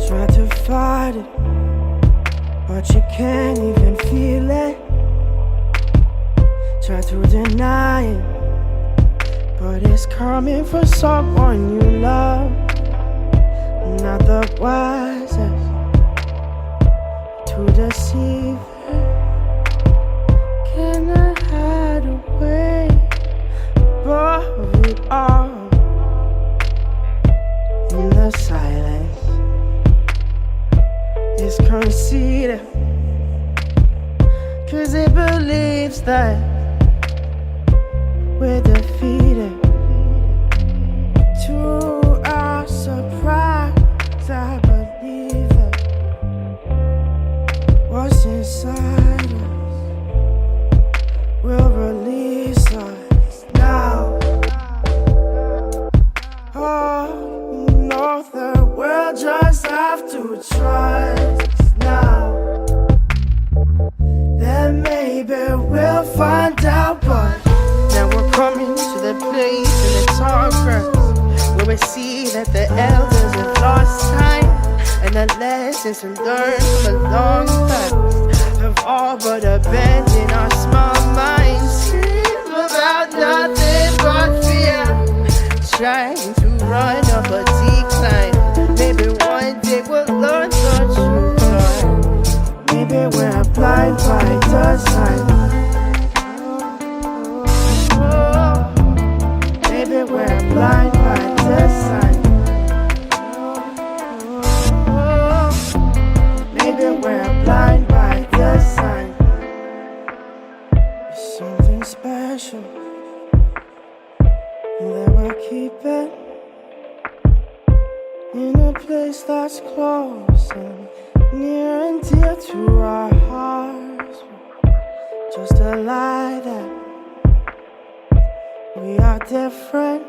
Try to fight it, but you can't even feel it. Try to deny it, but it's coming from someone you love. Not the wisest to deceive her. Can I hide away above it all? In the silence, it's conceited, 'cause it believes that we're defeated. To our surprise, I believe it. What's inside us will release us now. Oh, no, the world just have to trust now. Then maybe we'll find out, but now we're coming to the place in the tall grass where we see that the elders have lost time, and the lessons we learned from a long past have all but abandoned our small minds. Scream about nothing but fear, trying to run up a decline. Maybe one day we'll learn the truth, Lord. Maybe we're blind by design. Maybe we're blind by design. Maybe we're blind by design. It's something special that we'll keep it in a place that's close and near and dear to our hearts. Just a lie that we are different.